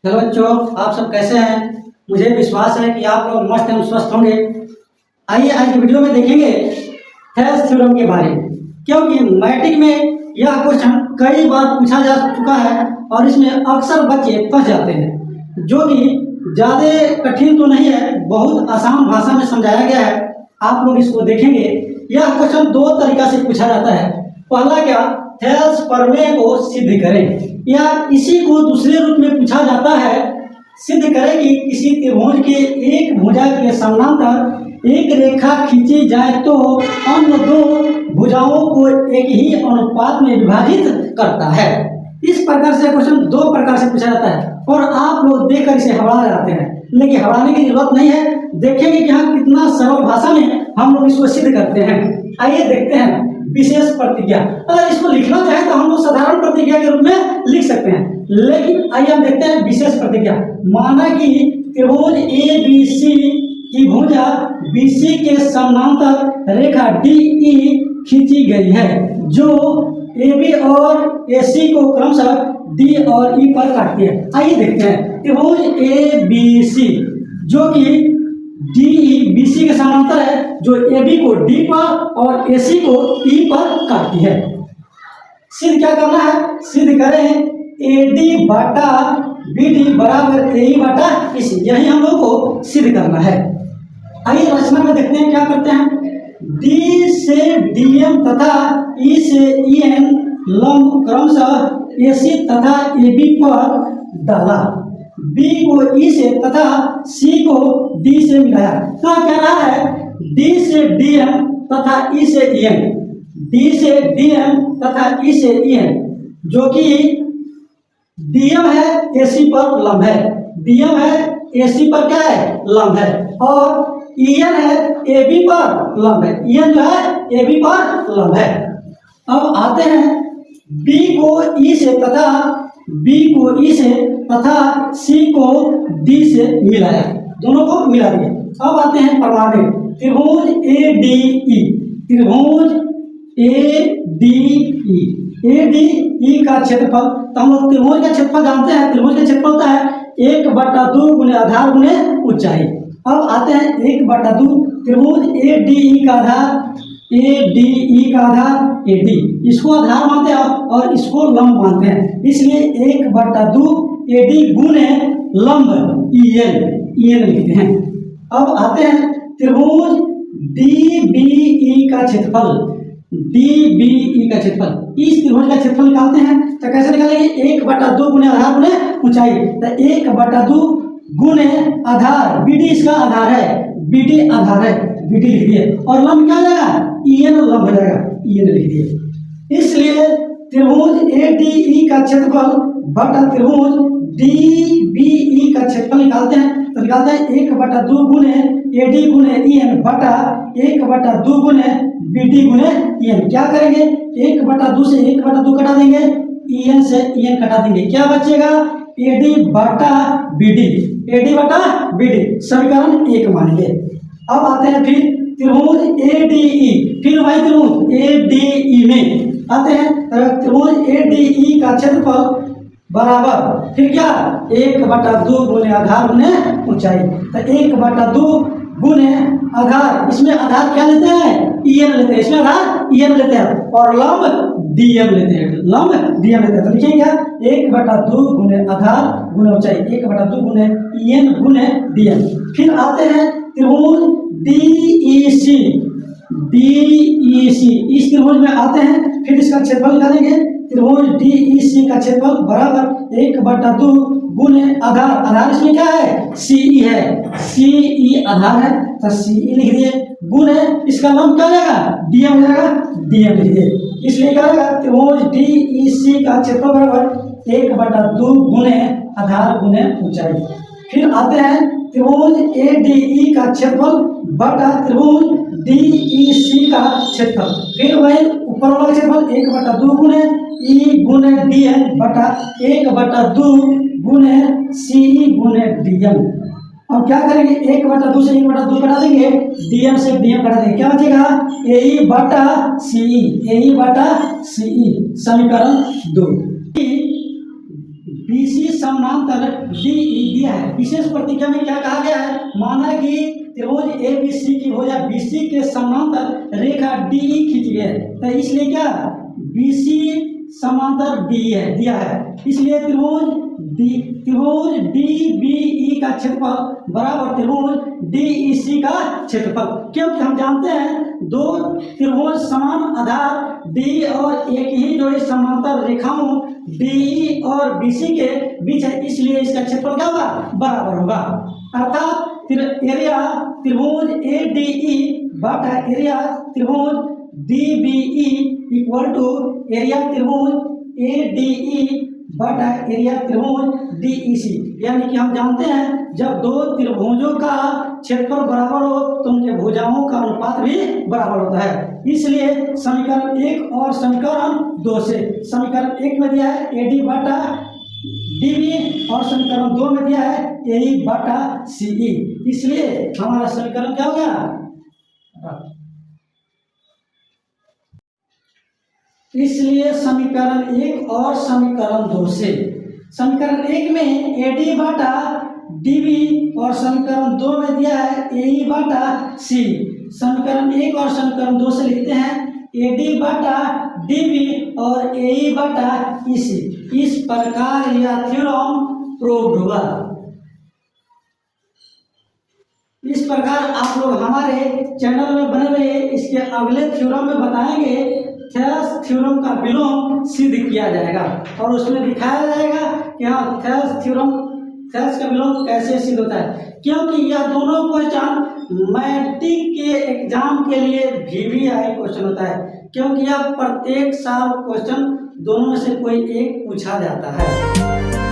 Hello बच्चों, आप सब कैसे हैं। मुझे विश्वास है कि आप लोग मस्त एवं स्वस्थ होंगे। आइए आज की वीडियो में देखेंगे थेल्स थ्योरम के बारे में, क्योंकि मैट्रिक में यह क्वेश्चन कई बार पूछा जा चुका है और इसमें अक्सर बच्चे फंस जाते हैं, जो कि ज़्यादा कठिन तो नहीं है, बहुत आसान भाषा में समझाया गया है। आप लोग इसको देखेंगे। यह क्वेश्चन दो तरीका से पूछा जाता है। पहला क्या, थेल्स प्रमेय को सिद्ध करें, या इसी को दूसरे रूप में पूछा जाता है, सिद्ध करें कि किसी त्रिभुज के एक भुजा के समानांतर एक रेखा खींची जाए तो अन्य दो भुजाओं को एक ही अनुपात में विभाजित करता है। इस प्रकार से क्वेश्चन दो प्रकार से पूछा जाता है और आप लोग देखकर इसे हवा जाते हैं, लेकिन हवाने की जरूरत नहीं है। देखेंगे कि हम कितना सरल भाषा में हम लोग इसको सिद्ध करते हैं। आइए देखते हैं विशेष प्रतिज्ञा। अगर इसको लिखना चाहे तो हम लोग साधारण प्रतिज्ञा के रूप में लिख सकते हैं, लेकिन आइए हम देखते हैं विशेष प्रतिज्ञा। माना कि त्रिभुज ए बी सी की भुजा BC के समानांतर रेखा DE खींची गई है, जो AB और AC को क्रमशः D और E पर काटती है। आइए देखते हैं त्रिभुज ABC जो कि DE BC के समानांतर है, जो AB को D पर और AC को E पर काटती है। सिद्ध क्या करना है, सिद्ध करें AD बटा BD बराबर AE बटा EC, यही हम लोग को सिद्ध करना है। आइए रचना में देखते हैं क्या करते हैं। D से DM तथा E से EN लंब क्रमशः AC तथा AB पर डाला, B को E से तथा C को D से मिलाया। तो क्या रहा है, D से DM तथा E से EN, D से DM तथा E से EN, जो कि DM है AC पर लंब है, DM है AC पर क्या है, लंब है, और EN है AB पर लंब है, EN जो है AB पर लंब है। अब आते हैं B को E से तथा B को E से तथा C को D से मिलाया, दोनों को मिला दिया। अब आते हैं परमाणु त्रिभुज ADE, त्रिभुज ADE का क्षेत्रफल, तो हम लोग त्रिभुज का क्षेत्रफल जानते हैं। त्रिभुज का क्षेत्रफल होता है 1/2 गुणे आधार गुणे ऊंचाई। अब आते हैं 1/2 त्रिभुज ADE का आधार, ADE का आधार AD, इसको आधार मानते हैं और इसको लंब मानते हैं, इसलिए 1/2 AD गुणे लंब EN लिखते हैं। अब आते हैं त्रिभुज DBE का क्षेत्रफल, DBE का क्षेत्रफल, इस त्रिभुज का क्षेत्रफल निकालते हैं तो कैसे निकालेंगे, 1/2 गुणे आधार गुणे ऊंचाई, तो 1/2 गुणे आधार, BD इसका आधार है, BD आधार है, BD लिख दिए, और लंब क्या हो जाएगा, EN लंब हो जाएगा, EN लिख दिए। इसलिए त्रिभुज ADE का क्षेत्रफल बटा त्रिभुज DBE का क्षेत्रफल निकालते हैं तो निकालते हैं 1/2 गुणे AD गुणे EN बटा 1/2 गुणे BD गुणे EN। क्या करेंगे, 1/2 से 1/2 कटा देंगे, EN से EN कटा देंगे, क्या बचेगा, AD बटा BD, AD बटा BD, समीकरण 1 मानेंगे। अब आते हैं फिर त्रिभुज ADE, फिर वही त्रिभुज ADE में आते हैं, त्रिभुज ADE का क्षेत्रफल बराबर फिर क्या, 1/2 गुणे आधार गुणे ऊंचाई, तो 1/2 गुणे आधार, इसमें आधार क्या लेते हैं, EN लेते हैं, इसमें आधार EN लेते हैं, और लंब DM लेते हैं, लंब DM लेते हैं। तो लिखेंगे क्या, 1/2 गुणे आधार गुणे ऊंचाई, 1/2 गुणे EN गुणे DM। फिर आते हैं त्रिभुज DEC, इस त्रिभुज में आते हैं, फिर इसका क्षेत्रफल निकालेंगे। त्रिभुज DEC का क्षेत्रफल बराबर 1/2 गुणे आधार, आधार इसमें क्या है, CE है, CE आधार है, तो CE लिख दिए, गुणे इसका लंब क्या हो जाएगा, DM हो जाएगा, DM लिख दिए। इसलिए क्या होगा, त्रिभुज DEC का क्षेत्रफल बराबर 1/2 गुणे आधार गुणे ऊंचाई। फिर आते हैं त्रिभुज ADE का क्षेत्रफल बटा त्रिभुज DEC का क्षेत्रफल, फिर वही ऊपर वाला क्षेत्रफल 1/2 गुणे E गुणे DM बटा 1/2 गुणे CE गुणे DM। अब क्या करेंगे, 1/2 से 1/2 कटा देंगे, DM से DM कटा देंगे, क्या बचेगा, AE बटा CE, AE बटा CE, समीकरण 2। BC समानांतर DE दिया है। विशेष प्रतिक्रिया में क्या कहा गया है, माना कि त्रिभुज ABC की भुजा BC के समानांतर रेखा DE खींची है, तो इसलिए क्या BC समांतर DE है दिया है, इसलिए त्रिभुज DBE का क्षेत्रफल बराबर त्रिभुज DEC का क्षेत्रफल। क्योंकि हम जानते हैं दो त्रिभुज समान आधार D और एक ही जोड़ी समांतर रेखाओं DE और BC के बीच है, इसलिए इसका क्षेत्रफल क्या होगा, बराबर होगा। अर्थात एरिया त्रिभुज ADE बटा एरिया त्रिभुज DBE इक्वल टू एरिया त्रिभुज ADE बटा एरिया त्रिभुज DEC। यानी कि हम जानते हैं जब दो त्रिभुजों का क्षेत्रफल बराबर हो तो उनके भुजाओं का अनुपात भी बराबर होता है। इसलिए समीकरण 1 और समीकरण 2 से, समीकरण 1 में दिया है AD बटा DB और समीकरण 2 में दिया है AE बटा CE, इसलिए हमारा समीकरण क्या हो गया, इसलिए समीकरण 1 और समीकरण 2 से, समीकरण 1 में AD बटा DB और समीकरण 2 में दिया है AE बटा C। समीकरण 1 और समीकरण 2 से लिखते हैं AD बटा DB और AE बटा EC। इस प्रकार यह थ्योरम प्रूव्ड हुआ। इस प्रकार आप लोग हमारे चैनल में बने रहे, इसके अगले थ्योरम में बताएंगे थेल्स थ्योरम का विलोम सिद्ध किया जाएगा और उसमें दिखाया जाएगा कि हाँ थेल्स का विलोम कैसे सिद्ध होता है। क्योंकि यह दोनों क्वेश्चन मैट्रिक के एग्जाम के लिए VVI क्वेश्चन होता है, क्योंकि यह प्रत्येक साल क्वेश्चन दोनों में से कोई एक पूछा जाता है।